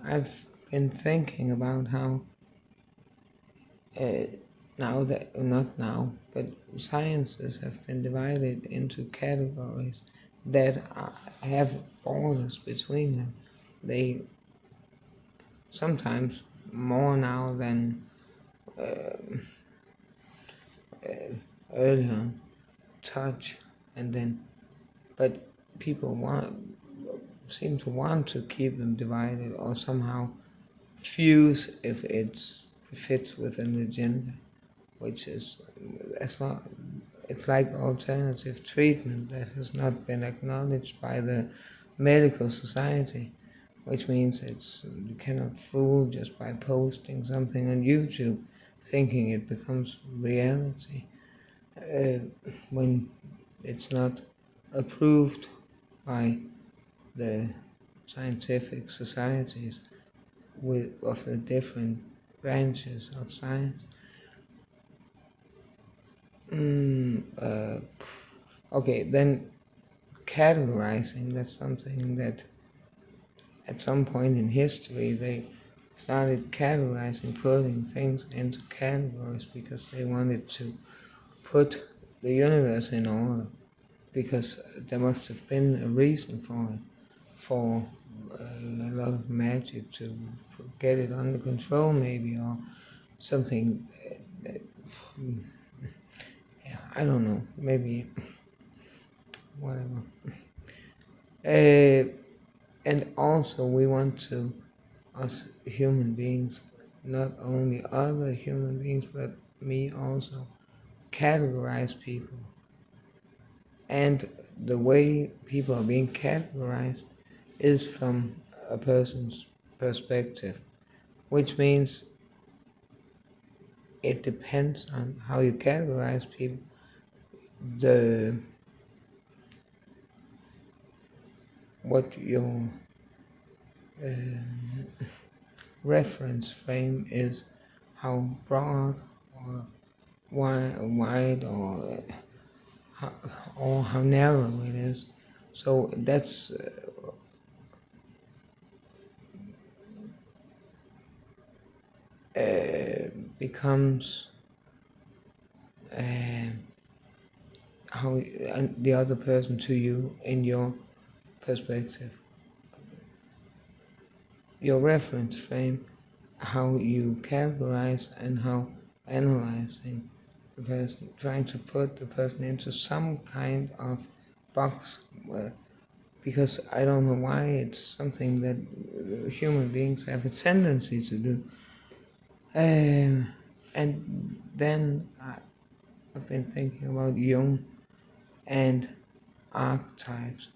I've been thinking about how now that, not now, but sciences have been divided into categories that have borders between them. They sometimes more now than earlier touch, and then, but people seem to want to keep them divided or somehow fuse if it fits with an agenda, which is, it's not, it's like alternative treatment that has not been acknowledged by the medical society, which means you cannot fool just by posting something on YouTube thinking it becomes reality when it's not approved by the scientific societies of the different branches of science. Okay, then categorizing, that's something that at some point in history they started categorizing, putting things into categories because they wanted to put the universe in order, because there must have been a reason for it, for a lot of magic to get it under control maybe, or something that, yeah, I don't know, maybe whatever. And also we want to, us human beings, not only other human beings but me also, categorize people. And the way people are being categorized is from a person's perspective, which means it depends on how you categorize people. What your reference frame is, how broad or wide or how narrow it is. So that's becomes how the other person to you in your perspective. Your reference frame, how you categorize and how analyzing the person, trying to put the person into some kind of box, because I don't know why it's something that human beings have a tendency to do. And then I've been thinking about Jung and archetypes.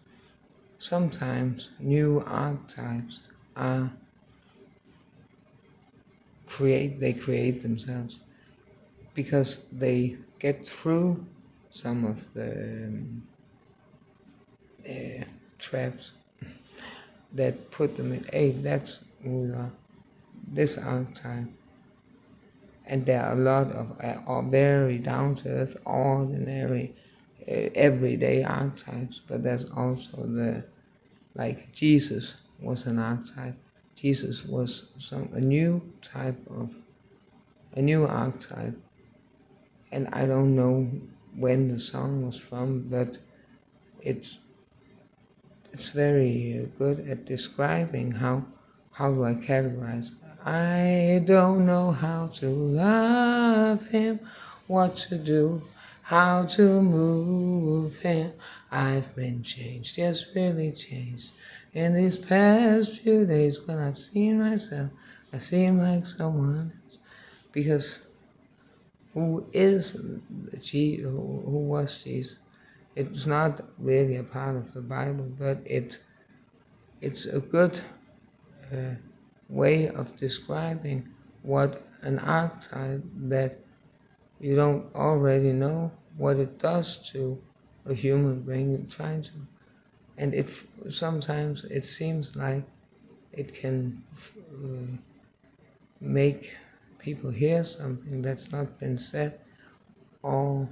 Sometimes new archetypes they create themselves because they get through some of the traps that put them in, hey, that's who you are, this archetype. And there are a lot of very down-to-earth, ordinary, everyday archetypes, but there's also like Jesus was an archetype. Jesus was a new archetype, and I don't know when the song was from, but it's very good at describing how do I categorize. I don't know how to love him, what to do, how to move him. I've been changed, yes, really changed. In these past few days when I've seen myself, I seem like someone else. Because who was Jesus? It's not really a part of the Bible, but it's a good way of describing what an archetype that you don't already know what it does to a human being trying to. And sometimes it seems like it can make people hear something that's not been said, or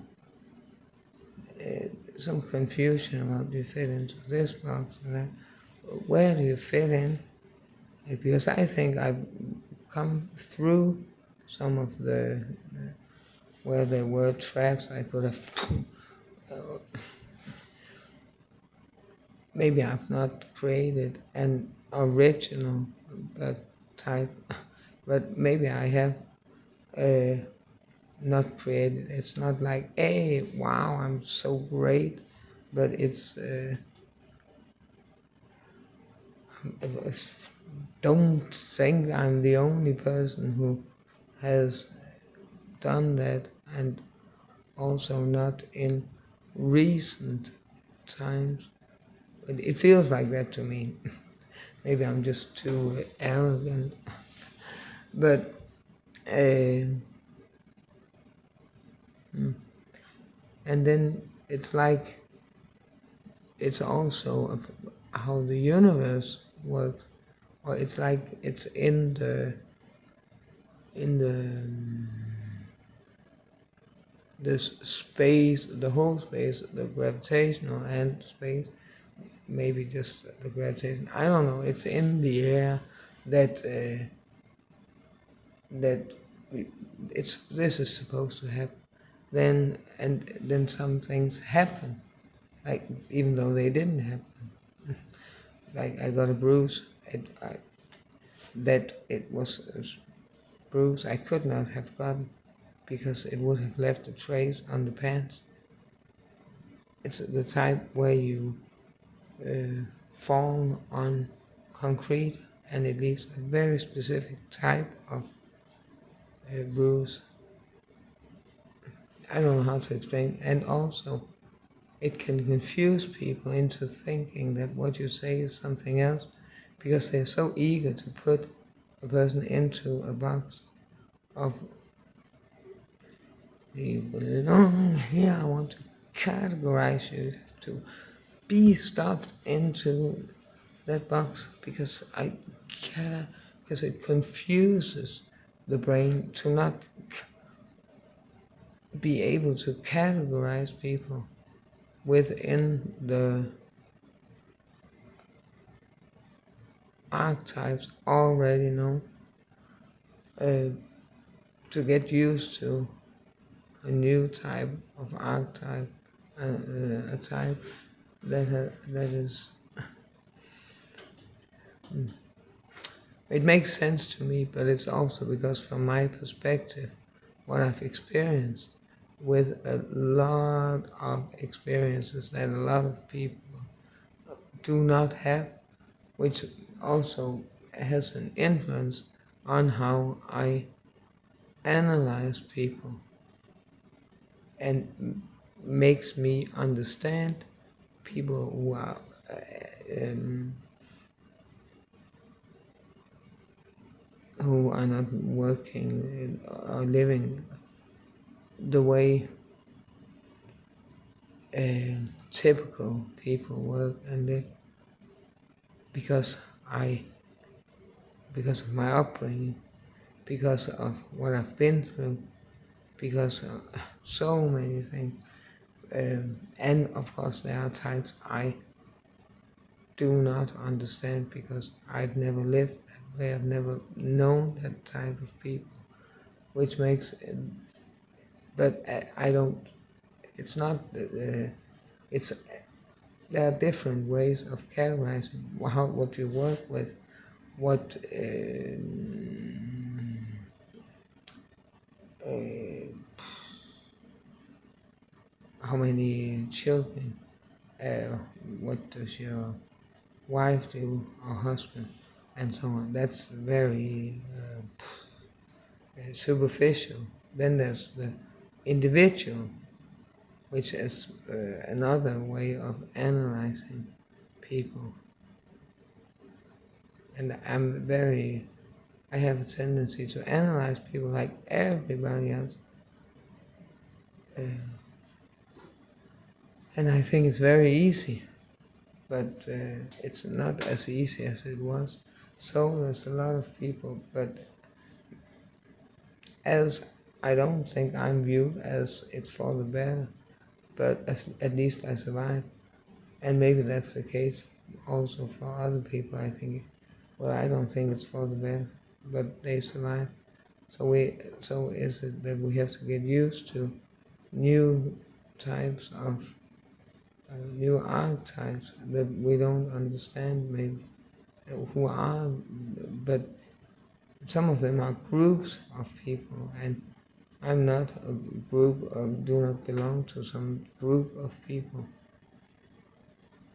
some confusion about, do you fit into this box or that? Where do you fit in? because I think I've come through some of the where there were traps I could have. Maybe I've not created an original type, but maybe I have uh, not created. It's not like, hey, wow, I'm so great, but it's don't think I'm the only person who has done that, and also not in recent times. But it feels like that to me. Maybe I'm just too arrogant, but uh, and then it's like it's also how the universe works, or it's like it's in this space, the whole space, the gravitational and space, maybe just the gravitation. I don't know. It's in the air that that it's this is supposed to happen. Then some things happen, like even though they didn't happen. Like I got a bruise. That it was a bruise I could not have gotten because it would have left a trace on the pants. It's the type where you fall on concrete and it leaves a very specific type of bruise. I don't know how to explain. And also, it can confuse people into thinking that what you say is something else because they're so eager to put a person into a box of you belong here. I want to categorize you. You have to be stuffed into that box because because it confuses the brain to not be able to categorize people within the archetypes already known, to get used to a new type of archetype, a type that is. It makes sense to me, but it's also because, from my perspective, what I've experienced with a lot of experiences that a lot of people do not have, which also has an influence on how I analyze people and makes me understand people who are um, not working or living the way typical people work and live because because of my upbringing, because of what I've been through, because of so many things. And of course, there are types I do not understand because I've never lived that way. I've never known that type of people, which makes it, but I don't. It's not. It's there are different ways of categorizing what you work with, what how many children, what does your wife do or husband, and so on. That's very superficial. Then there's the individual, which is another way of analyzing people. And I have a tendency to analyze people like everybody else. And I think it's very easy, but it's not as easy as it was. So there's a lot of people, but as I don't think I'm viewed as it's for the better, but at least I survived. And maybe that's the case also for other people, I think. Well, I don't think it's for the better, but they survive. So is it that we have to get used to new types of new archetypes that we don't understand maybe, who are, but some of them are groups of people, and I'm not a group of, do not belong to some group of people.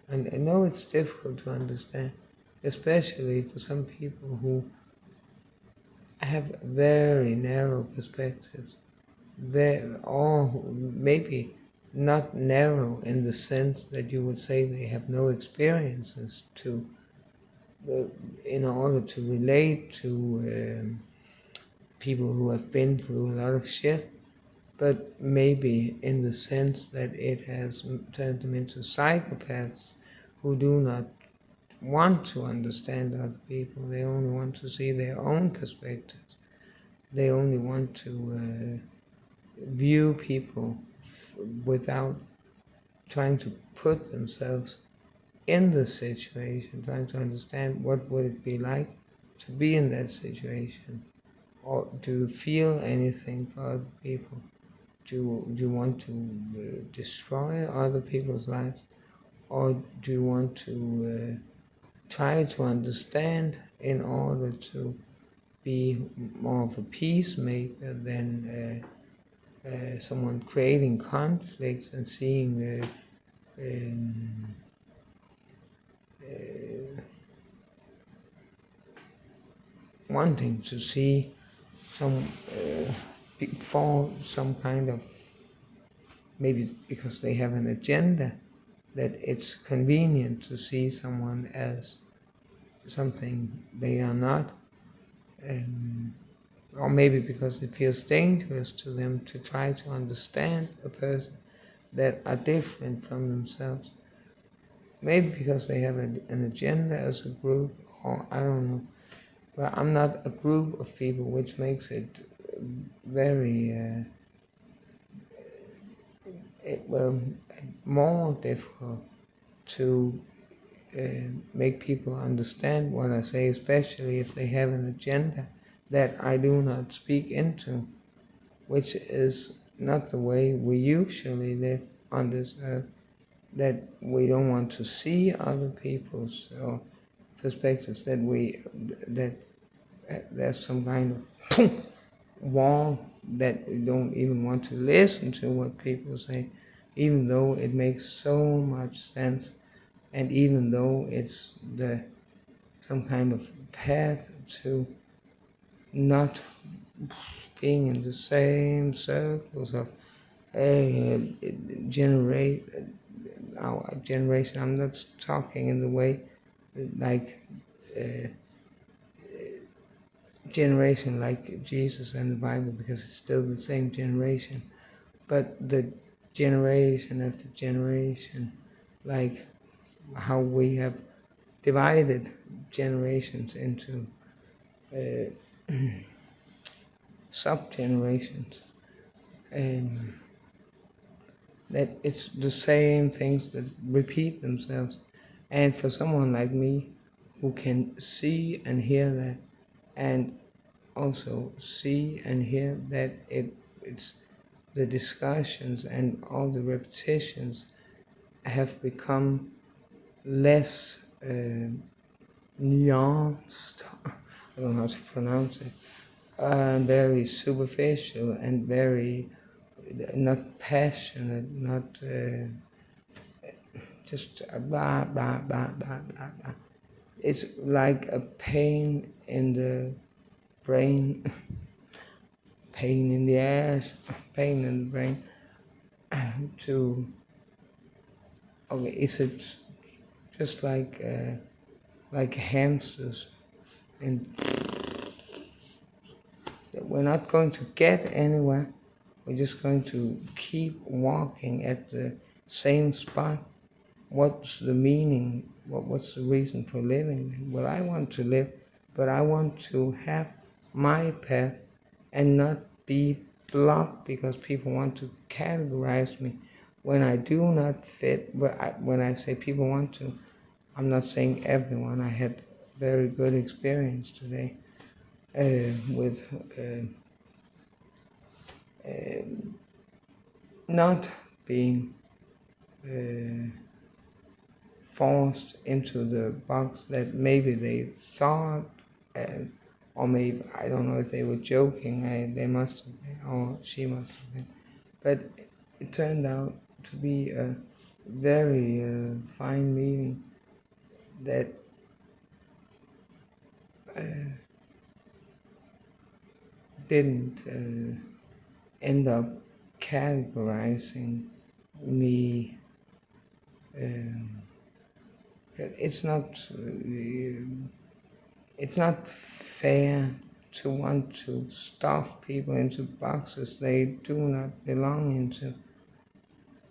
And I know it's difficult to understand, especially for some people who have very narrow perspectives, or maybe not narrow in the sense that you would say they have no experiences to, uh, in order to relate to people who have been through a lot of shit, but maybe in the sense that it has turned them into psychopaths who do not want to understand other people. They only want to see their own perspectives. They only want to view people without trying to put themselves in the situation, trying to understand what would it be like to be in that situation, or to feel anything for other people. Do you want to destroy other people's lives, or do you want to try to understand in order to be more of a peacemaker than someone creating conflicts and seeing um, wanting to see some for some kind of, maybe because they have an agenda, that it's convenient to see someone as something they are not, or maybe because it feels dangerous to them to try to understand a person that are different from themselves. Maybe because they have an agenda as a group, or I don't know. But I'm not a group of people, which makes it very, well, more difficult to make people understand what I say, especially if they have an agenda that I do not speak into, which is not the way we usually live on this earth, that we don't want to see other people's or perspectives, that there's some kind of wall, that we don't even want to listen to what people say, even though it makes so much sense, and even though it's some kind of path to not being in the same circles of generate our generation. I'm not talking in the way like generation like Jesus and the Bible, because it's still the same generation, but the generation after generation, like how we have divided generations into sub-generations, and that it's the same things that repeat themselves. And for someone like me who can see and hear that, and also see and hear that it's the discussions and all the repetitions have become less nuanced, I don't know how to pronounce it, very superficial and very not passionate, not just blah, blah, blah, blah, blah, blah. It's like a pain in the brain, pain in the ass, pain in the brain, to, okay, is it just like hamsters, and we're not going to get anywhere. We're just going to keep walking at the same spot. What's the meaning? What's the reason for living? Well, I want to live, but I want to have my path and not be blocked because people want to categorize me when I do not fit. But when I say people want to, I'm not saying everyone. I had very good experience today with not being forced into the box that maybe they thought, uh, or maybe, I don't know if they were joking, they must have been, or she must have been. But it turned out to be a very fine meeting that didn't end up categorizing me. It's not. It's not fair to want to stuff people into boxes they do not belong into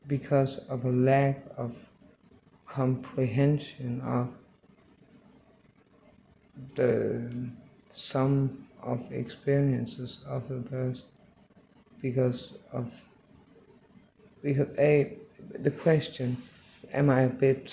because of a lack of comprehension of the sum of experiences of the person. Because of the question, am I a bit